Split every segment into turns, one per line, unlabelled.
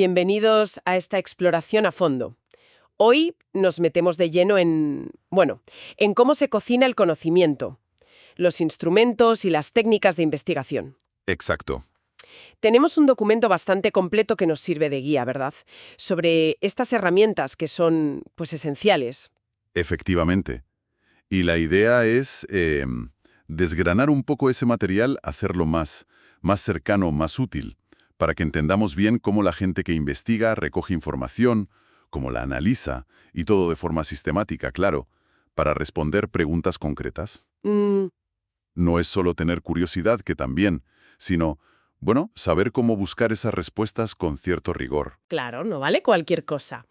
Bienvenidos a esta exploración a fondo. Hoy nos metemos de lleno en cómo se cocina el conocimiento, los instrumentos y las técnicas de investigación.
Exacto.
Tenemos un documento bastante completo que nos sirve de guía, ¿verdad? Sobre estas herramientas que son, pues, esenciales.
Efectivamente. Y la idea es desgranar un poco ese material, hacerlo más cercano, más útil, para que entendamos bien cómo la gente que investiga recoge información, cómo la analiza, y todo de forma sistemática, claro, para responder preguntas concretas.
Mm,
No es solo tener curiosidad, que también, sino, saber cómo buscar esas respuestas con cierto rigor.
claro, no vale cualquier cosa.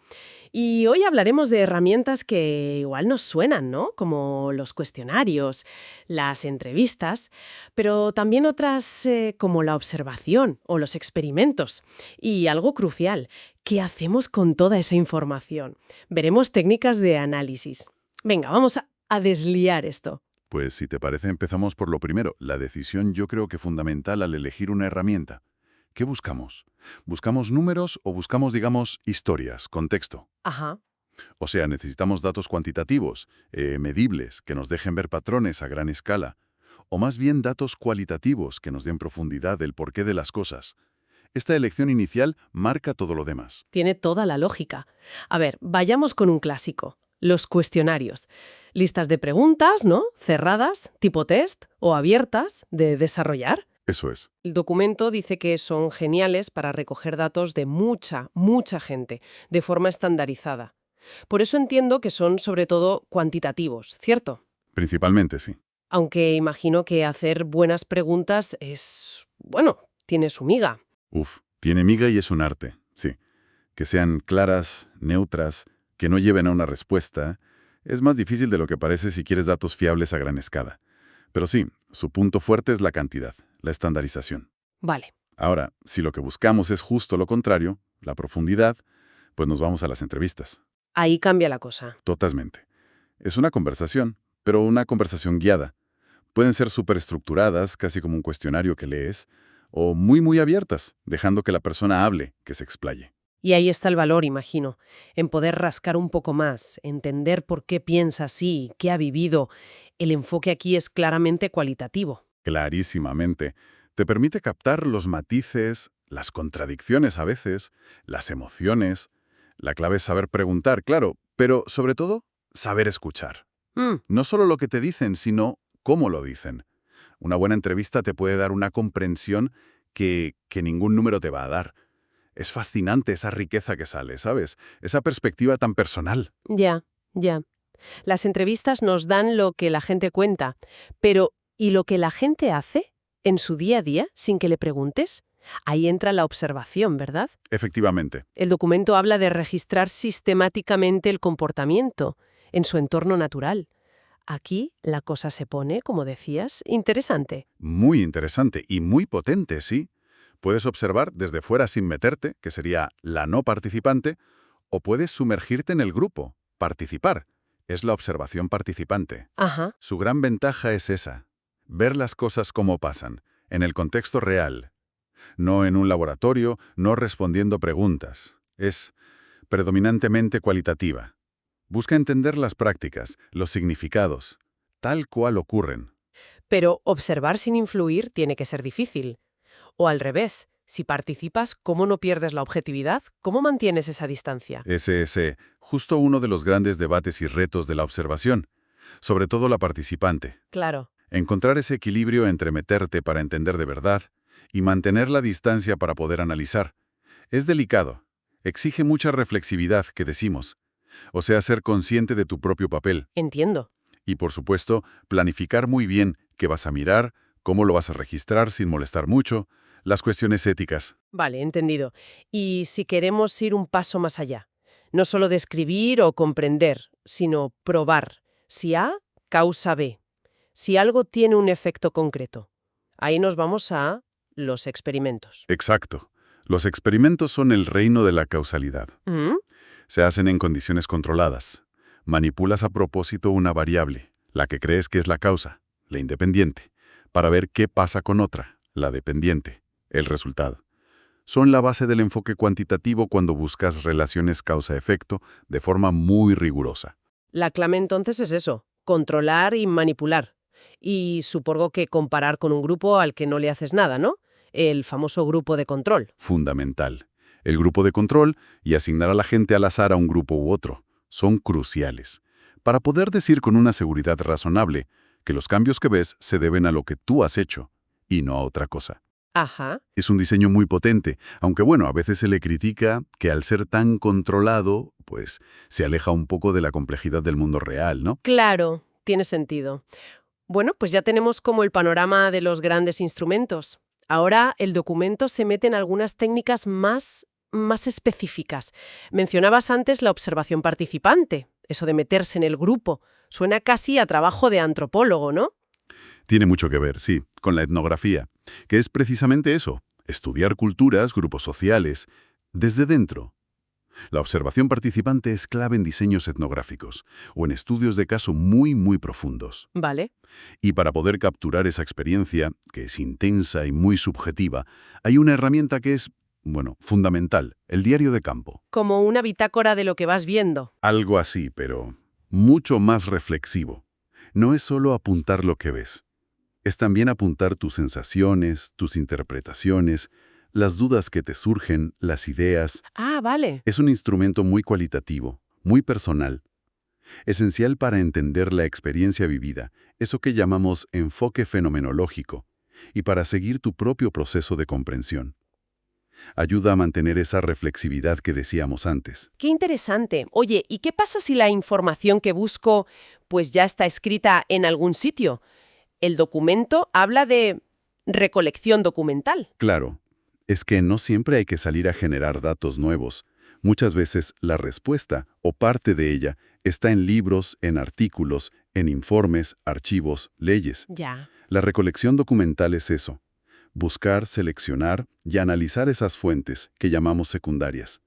Y hoy hablaremos de herramientas que igual nos suenan, ¿no? Como los cuestionarios, las entrevistas, pero también otras como la observación o los experimentos. Y algo crucial, ¿qué hacemos con toda esa información? Veremos técnicas de análisis. Venga, vamos a desliar esto.
Pues si te parece, empezamos por lo primero. La decisión yo creo que fundamental al elegir una herramienta. ¿Qué buscamos? ¿Buscamos números o buscamos, digamos, historias, contexto?
Ajá.
O sea, necesitamos datos cuantitativos, medibles, que nos dejen ver patrones a gran escala. O más bien datos cualitativos que nos den profundidad del porqué de las cosas. Esta elección inicial marca todo lo demás.
Tiene toda la lógica. A ver, vayamos con un clásico, los cuestionarios. Listas de preguntas, ¿no? Cerradas, tipo test, o abiertas, de desarrollar.
Eso es.
El documento dice que son geniales para recoger datos de mucha gente, de forma estandarizada. Por eso entiendo que son sobre todo cuantitativos, ¿cierto?
Principalmente, sí.
Aunque imagino que hacer buenas preguntas es, tiene su miga.
Uf, tiene miga y es un arte, sí. Que sean claras, neutras, que no lleven a una respuesta, es más difícil de lo que parece si quieres datos fiables a gran escala. Pero sí, su punto fuerte es la cantidad, la estandarización.
Vale.
Ahora, si lo que buscamos es justo lo contrario, la profundidad, pues nos vamos a las entrevistas.
Ahí cambia la cosa.
Totalmente. Es una conversación, pero una conversación guiada. Pueden ser superestructuradas, casi como un cuestionario que lees, o muy abiertas, dejando que la persona hable, que se explaye.
Y ahí está el valor, imagino, en poder rascar un poco más, entender por qué piensa así, qué ha vivido. El enfoque aquí es claramente cualitativo.
Clarísimamente. Te permite captar los matices, las contradicciones a veces, las emociones. La clave es saber preguntar, claro, pero sobre todo, saber escuchar.
Mm,
No solo lo que te dicen, sino cómo lo dicen. Una buena entrevista te puede dar una comprensión que ningún número te va a dar. Es fascinante esa riqueza que sale, ¿sabes? Esa perspectiva tan personal.
ya. Las entrevistas nos dan lo que la gente cuenta, pero ¿y lo que la gente hace en su día a día sin que le preguntes? Ahí entra la observación, ¿verdad?
Efectivamente.
El documento habla de registrar sistemáticamente el comportamiento en su entorno natural. Aquí la cosa se pone, como decías, interesante.
Muy interesante y muy potente, sí. Puedes observar desde fuera sin meterte, que sería la no participante, o puedes sumergirte en el grupo, participar. Es la observación participante.
Ajá.
Su gran ventaja es esa, ver las cosas como pasan, en el contexto real, no en un laboratorio, no respondiendo preguntas. Es predominantemente cualitativa. Busca entender las prácticas, los significados, tal cual ocurren.
Pero observar sin influir tiene que ser difícil. O al revés, si participas, ¿cómo no pierdes la objetividad? ¿Cómo mantienes esa distancia?
Ese es justo uno de los grandes debates y retos de la observación, sobre todo la participante.
Claro.
Encontrar ese equilibrio entre meterte para entender de verdad y mantener la distancia para poder analizar. Es delicado. Exige mucha reflexividad, que decimos. O sea, ser consciente de tu propio papel.
Entiendo.
Y, por supuesto, planificar muy bien qué vas a mirar, cómo lo vas a registrar sin molestar mucho, las cuestiones éticas.
Vale, entendido. Y si queremos ir un paso más allá, no solo describir o comprender, sino probar. Si A, causa B. Si algo tiene un efecto concreto. Ahí nos vamos a los experimentos.
Exacto. Los experimentos son el reino de la causalidad.
¿Mm?
Se hacen en condiciones controladas. Manipulas a propósito una variable, la que crees que es la causa, la independiente, para ver qué pasa con otra, la dependiente, el resultado. Son la base del enfoque cuantitativo cuando buscas relaciones causa-efecto de forma muy rigurosa.
La clave entonces es eso, controlar y manipular. Y supongo que comparar con un grupo al que no le haces nada, ¿no? El famoso grupo de control.
Fundamental. El grupo de control y asignar a la gente al azar a un grupo u otro son cruciales para poder decir con una seguridad razonable que los cambios que ves se deben a lo que tú has hecho y no a otra cosa.
Ajá.
Es un diseño muy potente, aunque bueno, a veces se le critica que al ser tan controlado, pues se aleja un poco de la complejidad del mundo real, ¿no?
Claro, tiene sentido. Bueno, pues ya tenemos como el panorama de los grandes instrumentos. Ahora el documento se mete en algunas técnicas más específicas. Mencionabas antes la observación participante, eso de meterse en el grupo. Suena casi a trabajo de antropólogo, ¿no?
Tiene mucho que ver, sí, con la etnografía, que es precisamente eso, estudiar culturas, grupos sociales, desde dentro. La observación participante es clave en diseños etnográficos o en estudios de caso muy profundos.
Vale.
Y para poder capturar esa experiencia, que es intensa y muy subjetiva, hay una herramienta que es, bueno, fundamental, el diario de campo.
Como una bitácora de lo que vas viendo.
Algo así, pero mucho más reflexivo. No es solo apuntar lo que ves. Es también apuntar tus sensaciones, tus interpretaciones, las dudas que te surgen, las ideas.
Ah, vale.
Es un instrumento muy cualitativo, muy personal, esencial para entender la experiencia vivida, eso que llamamos enfoque fenomenológico, y para seguir tu propio proceso de comprensión. Ayuda a mantener esa reflexividad que decíamos antes.
Qué interesante. Oye, ¿y qué pasa si la información que busco pues ya está escrita en algún sitio? El documento habla de recolección documental.
Claro, es que no siempre hay que salir a generar datos nuevos. Muchas veces la respuesta, o parte de ella, está en libros, en artículos, en informes, archivos, leyes.
Ya.
La recolección documental es eso. Buscar, seleccionar y analizar esas fuentes, que llamamos secundarias.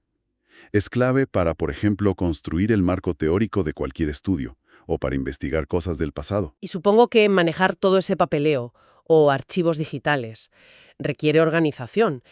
Es clave para, por ejemplo, construir el marco teórico de cualquier estudio, o para investigar cosas del pasado.
Y supongo que manejar todo ese papeleo o archivos digitales requiere organización.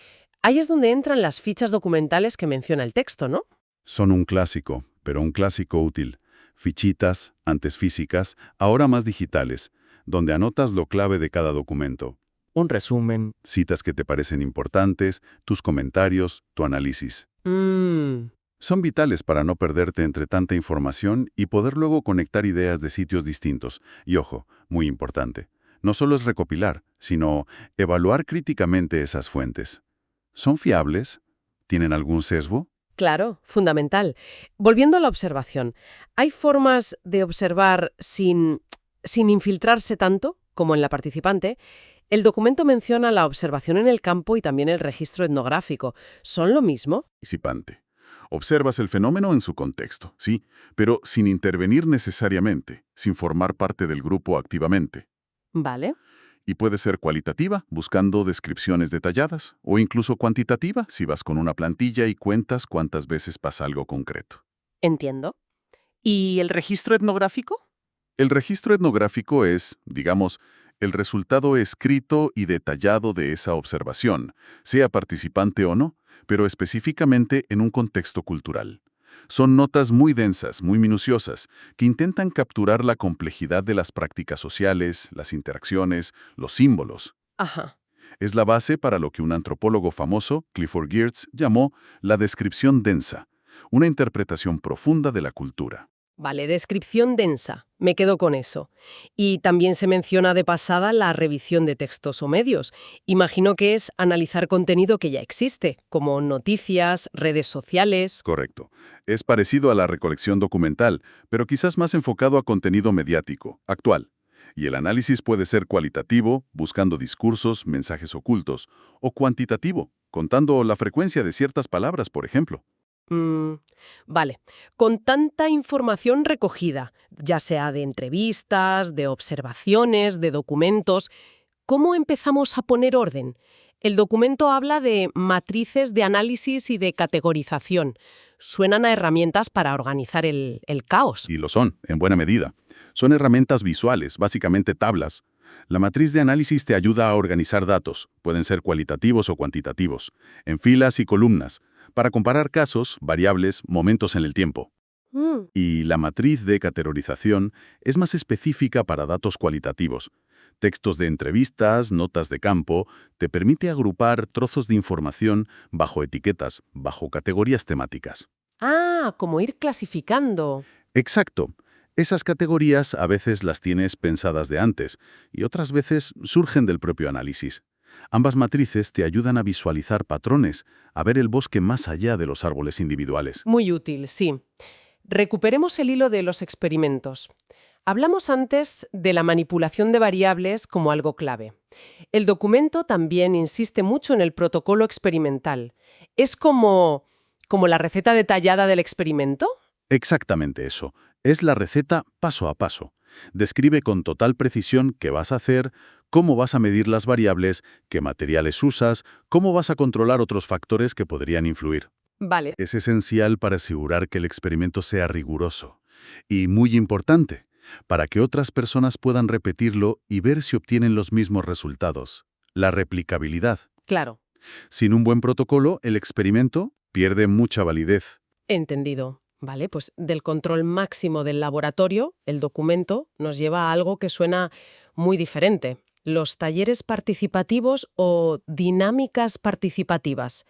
Ahí es donde entran las fichas documentales que menciona el texto, ¿no?
Son un clásico, pero un clásico útil. Fichitas, antes físicas, ahora más digitales, donde anotas lo clave de cada documento.
Un resumen.
Citas que te parecen importantes, tus comentarios, tu análisis. Son vitales para no perderte entre tanta información y poder luego conectar ideas de sitios distintos. Y ojo, muy importante, no solo es recopilar, sino evaluar críticamente esas fuentes. ¿Son fiables? ¿Tienen algún sesgo?
Claro, fundamental. Volviendo a la observación, ¿hay formas de observar sin infiltrarse tanto como en la participante? El documento menciona la observación en el campo y también el registro etnográfico. ¿Son lo mismo?
Participante. Observas el fenómeno en su contexto, sí, pero sin intervenir necesariamente, sin formar parte del grupo activamente.
Vale.
Y puede ser cualitativa, buscando descripciones detalladas, o incluso cuantitativa, si vas con una plantilla y cuentas cuántas veces pasa algo concreto.
Entiendo. ¿Y el registro etnográfico?
El registro etnográfico es, digamos, el resultado escrito y detallado de esa observación, sea participante o no, pero específicamente en un contexto cultural. Son notas muy densas, muy minuciosas, que intentan capturar la complejidad de las prácticas sociales, las interacciones, los símbolos.
Ajá.
Es la base para lo que un antropólogo famoso, Clifford Geertz, llamó la descripción densa, una interpretación profunda de la cultura.
Vale, descripción densa. Me quedo con eso. Y también se menciona de pasada la revisión de textos o medios. Imagino que es analizar contenido que ya existe, como noticias, redes sociales.
Correcto. Es parecido a la recolección documental, pero quizás más enfocado a contenido mediático, actual. Y el análisis puede ser cualitativo, buscando discursos, mensajes ocultos, o cuantitativo, contando la frecuencia de ciertas palabras, por ejemplo.
Vale. Con tanta información recogida, ya sea de entrevistas, de observaciones, de documentos, ¿cómo empezamos a poner orden? El documento habla de matrices de análisis y de categorización. Suenan a herramientas para organizar el caos.
Y lo son, en buena medida. Son herramientas visuales, básicamente tablas. La matriz de análisis te ayuda a organizar datos, pueden ser cualitativos o cuantitativos, en filas y columnas, para comparar casos, variables, momentos en el tiempo.
Mm,
Y la matriz de categorización es más específica para datos cualitativos. Textos de entrevistas, notas de campo, te permite agrupar trozos de información bajo etiquetas, bajo categorías temáticas.
como ir clasificando.
Exacto. Esas categorías a veces las tienes pensadas de antes y otras veces surgen del propio análisis. Ambas matrices te ayudan a visualizar patrones, a ver el bosque más allá de los árboles individuales.
Muy útil, sí. Recuperemos el hilo de los experimentos. Hablamos antes de la manipulación de variables como algo clave. El documento también insiste mucho en el protocolo experimental. ¿Es como la receta detallada del experimento?
Exactamente eso. Es la receta paso a paso. Describe con total precisión qué vas a hacer, cómo vas a medir las variables, qué materiales usas, cómo vas a controlar otros factores que podrían influir.
Vale.
Es esencial para asegurar que el experimento sea riguroso. Y muy importante, para que otras personas puedan repetirlo y ver si obtienen los mismos resultados. La replicabilidad.
Claro.
Sin un buen protocolo, el experimento pierde mucha validez.
Entendido. Vale, pues del control máximo del laboratorio, el documento nos lleva a algo que suena muy diferente. Los talleres participativos o dinámicas participativas.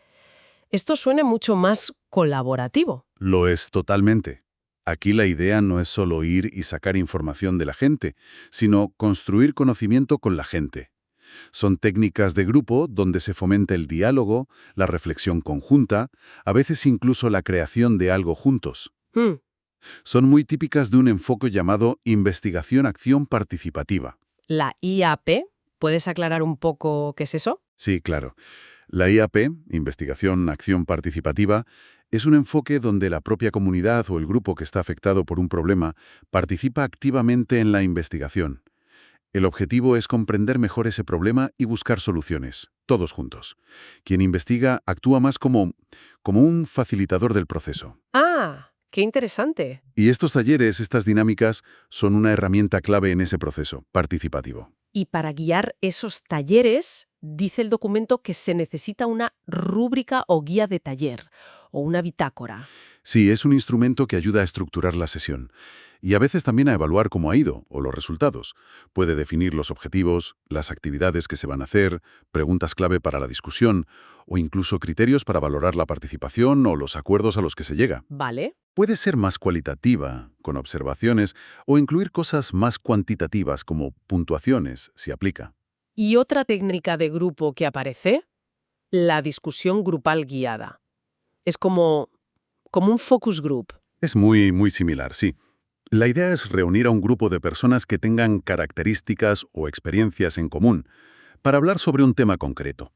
Esto suena mucho más colaborativo.
Lo es totalmente. Aquí la idea no es solo ir y sacar información de la gente, sino construir conocimiento con la gente. Son técnicas de grupo donde se fomenta el diálogo, la reflexión conjunta, a veces incluso la creación de algo juntos.
Hmm,
Son muy típicas de un enfoque llamado investigación-acción participativa.
La IAP, ¿puedes aclarar un poco qué es eso?
Sí, claro. La IAP, Investigación-Acción Participativa, es un enfoque donde la propia comunidad o el grupo que está afectado por un problema participa activamente en la investigación. El objetivo es comprender mejor ese problema y buscar soluciones, todos juntos. Quien investiga actúa más como un facilitador del proceso.
Qué interesante.
Y estos talleres, estas dinámicas, son una herramienta clave en ese proceso participativo.
Y para guiar esos talleres, dice el documento que se necesita una rúbrica o guía de taller, o una bitácora.
Sí, es un instrumento que ayuda a estructurar la sesión. Y a veces también a evaluar cómo ha ido, o los resultados. Puede definir los objetivos, las actividades que se van a hacer, preguntas clave para la discusión, o incluso criterios para valorar la participación o los acuerdos a los que se llega.
¿Vale?
Puede ser más cualitativa, con observaciones, o incluir cosas más cuantitativas como puntuaciones, si aplica.
Y otra técnica de grupo que aparece, la discusión grupal guiada. Es como un focus group.
Es muy similar, sí. La idea es reunir a un grupo de personas que tengan características o experiencias en común para hablar sobre un tema concreto.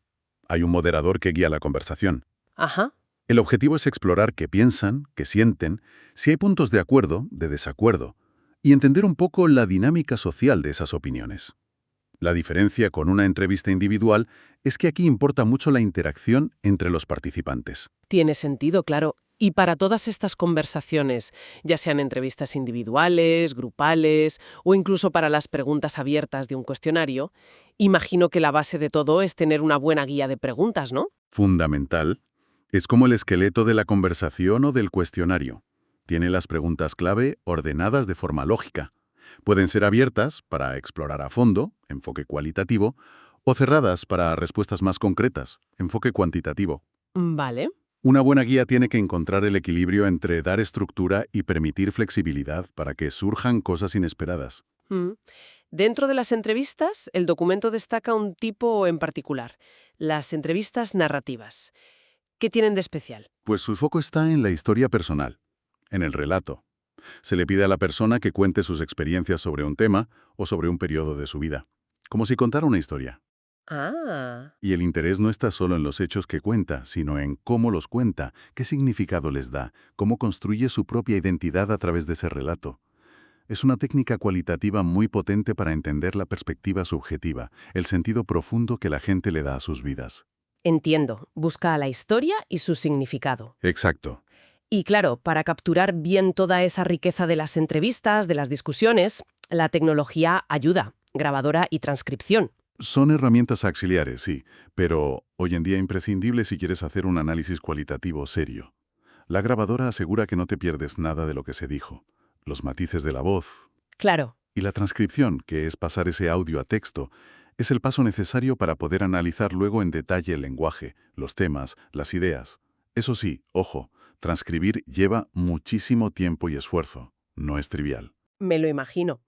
Hay un moderador que guía la conversación.
Ajá.
El objetivo es explorar qué piensan, qué sienten, si hay puntos de acuerdo, de desacuerdo, y entender un poco la dinámica social de esas opiniones. La diferencia con una entrevista individual es que aquí importa mucho la interacción entre los participantes.
Tiene sentido, claro. Y para todas estas conversaciones, ya sean entrevistas individuales, grupales o incluso para las preguntas abiertas de un cuestionario, imagino que la base de todo es tener una buena guía de preguntas, ¿no?
Fundamental. Es como el esqueleto de la conversación o del cuestionario. Tiene las preguntas clave ordenadas de forma lógica. Pueden ser abiertas para explorar a fondo, enfoque cualitativo, o cerradas para respuestas más concretas, enfoque cuantitativo.
Vale.
Una buena guía tiene que encontrar el equilibrio entre dar estructura y permitir flexibilidad para que surjan cosas inesperadas.
Mm. Dentro de las entrevistas, el documento destaca un tipo en particular, las entrevistas narrativas. ¿Qué tienen de especial?
Pues su foco está en la historia personal, en el relato. Se le pide a la persona que cuente sus experiencias sobre un tema o sobre un periodo de su vida, como si contara una historia.
Ah,
Y el interés no está solo en los hechos que cuenta, sino en cómo los cuenta, qué significado les da, cómo construye su propia identidad a través de ese relato. Es una técnica cualitativa muy potente para entender la perspectiva subjetiva, el sentido profundo que la gente le da a sus vidas.
entiendo. Busca la historia y su significado.
Exacto.
Y claro, para capturar bien toda esa riqueza de las entrevistas, de las discusiones, la tecnología ayuda. grabadora y transcripción.
Son herramientas auxiliares, sí, pero hoy en día imprescindibles si quieres hacer un análisis cualitativo serio. La grabadora asegura que no te pierdes nada de lo que se dijo, los matices de la voz.
Claro.
Y la transcripción, que es pasar ese audio a texto, es el paso necesario para poder analizar luego en detalle el lenguaje, los temas, las ideas. Eso sí, ojo, transcribir lleva muchísimo tiempo y esfuerzo. No es trivial.
Me lo imagino.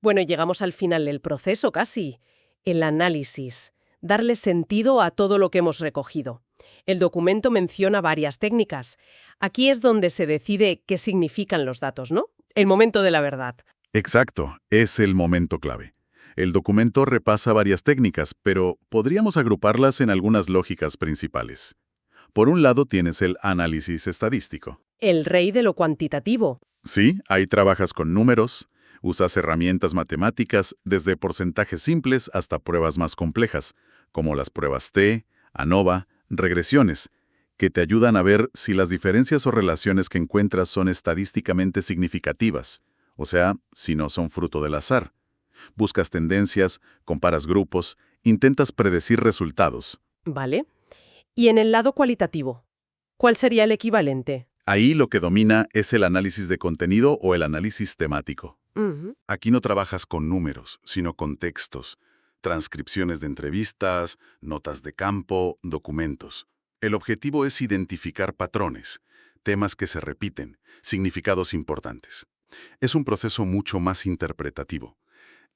Bueno, llegamos al final del proceso casi. El análisis. Darle sentido a todo lo que hemos recogido. El documento menciona varias técnicas. Aquí es donde se decide qué significan los datos, ¿no? El momento de la verdad.
Exacto, es el momento clave. El documento repasa varias técnicas, pero podríamos agruparlas en algunas lógicas principales. Por un lado tienes el análisis estadístico.
El rey de lo cuantitativo.
Sí, ahí trabajas con números, usas herramientas matemáticas desde porcentajes simples hasta pruebas más complejas, como las pruebas T, ANOVA, regresiones, que te ayudan a ver si las diferencias o relaciones que encuentras son estadísticamente significativas, o sea, si no son fruto del azar. Buscas tendencias, comparas grupos, intentas predecir resultados.
¿Vale? Y en el lado cualitativo, ¿cuál sería el equivalente?
Ahí lo que domina es el análisis de contenido o el análisis temático.
Ujú.
Aquí no trabajas con números, sino con textos, transcripciones de entrevistas, notas de campo, documentos. El objetivo es identificar patrones, temas que se repiten, significados importantes. Es un proceso mucho más interpretativo.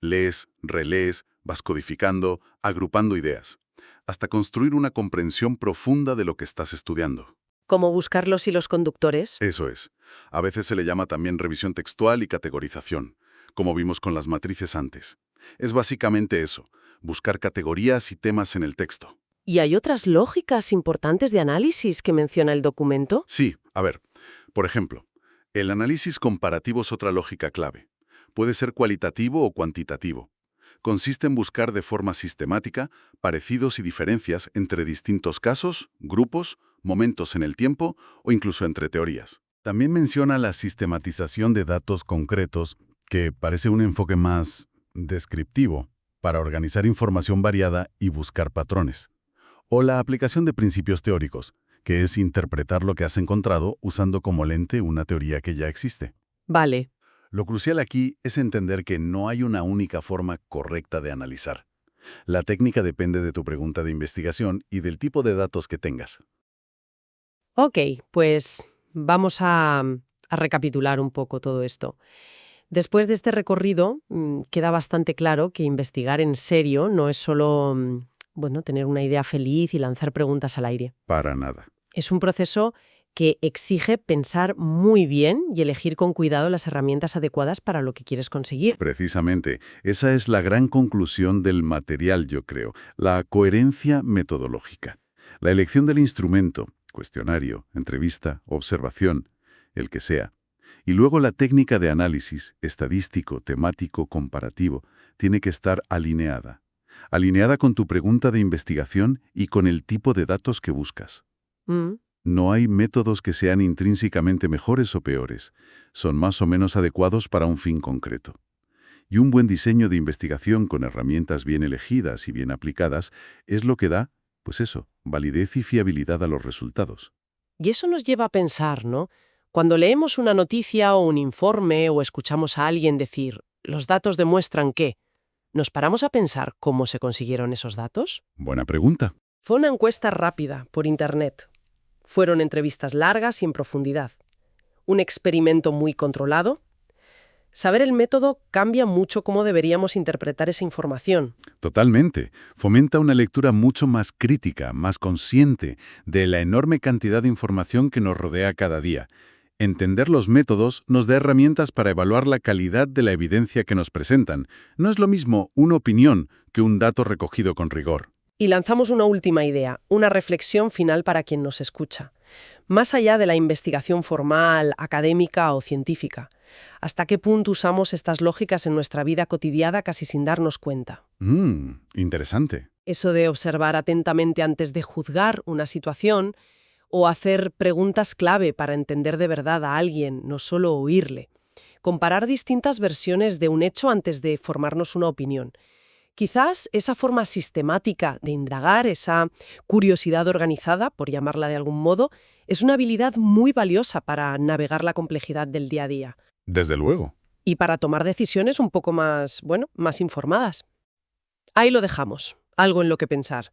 Lees, relees, vas codificando, agrupando ideas, hasta construir una comprensión profunda de lo que estás estudiando.
¿Cómo buscar los hilos conductores?
Eso es. A veces se le llama también revisión textual y categorización, como vimos con las matrices antes. Es básicamente eso, buscar categorías y temas en el texto.
¿Y hay otras lógicas importantes de análisis que menciona el documento?
Sí, a ver, por ejemplo, el análisis comparativo es otra lógica clave. Puede ser cualitativo o cuantitativo. Consiste en buscar de forma sistemática parecidos y diferencias entre distintos casos, grupos, momentos en el tiempo o incluso entre teorías. También menciona la sistematización de datos concretos, que parece un enfoque más descriptivo, para organizar información variada y buscar patrones. O la aplicación de principios teóricos, que es interpretar lo que has encontrado usando como lente una teoría que ya existe.
Vale.
Lo crucial aquí es entender que no hay una única forma correcta de analizar. La técnica depende de tu pregunta de investigación y del tipo de datos que tengas.
Ok, pues vamos a recapitular un poco todo esto. Después de este recorrido, queda bastante claro que investigar en serio no es solo, bueno, tener una idea feliz y lanzar preguntas al aire.
Para nada.
Es un proceso que exige pensar muy bien y elegir con cuidado las herramientas adecuadas para lo que quieres conseguir.
Precisamente, esa es la gran conclusión del material, yo creo, la coherencia metodológica. La elección del instrumento, cuestionario, entrevista, observación, el que sea. Y luego la técnica de análisis, estadístico, temático, comparativo, tiene que estar alineada. Alineada con tu pregunta de investigación y con el tipo de datos que buscas.
Mm.
No hay métodos que sean intrínsecamente mejores o peores. Son más o menos adecuados para un fin concreto. Y un buen diseño de investigación con herramientas bien elegidas y bien aplicadas es lo que da, pues eso, validez y fiabilidad a los resultados.
Y eso nos lleva a pensar, ¿no? Cuando leemos una noticia o un informe o escuchamos a alguien decir, los datos demuestran que, ¿nos paramos a pensar cómo se consiguieron esos datos?
Buena pregunta.
Fue una encuesta rápida, por Internet. Fueron entrevistas largas y en profundidad. Un experimento muy controlado. Saber el método cambia mucho cómo deberíamos interpretar esa información.
Totalmente. Fomenta una lectura mucho más crítica, más consciente de la enorme cantidad de información que nos rodea cada día. Entender los métodos nos da herramientas para evaluar la calidad de la evidencia que nos presentan. No es lo mismo una opinión que un dato recogido con rigor.
Y lanzamos una última idea, una reflexión final para quien nos escucha. Más allá de la investigación formal, académica o científica, ¿hasta qué punto usamos estas lógicas en nuestra vida cotidiana casi sin darnos cuenta?
Interesante.
Eso de observar atentamente antes de juzgar una situación o hacer preguntas clave para entender de verdad a alguien, no solo oírle. Comparar distintas versiones de un hecho antes de formarnos una opinión. Quizás esa forma sistemática de indagar, esa curiosidad organizada, por llamarla de algún modo, es una habilidad muy valiosa para navegar la complejidad del día a día
Desde luego.
y para tomar decisiones un poco más, bueno, más informadas. Ahí lo dejamos. Algo en lo que pensar.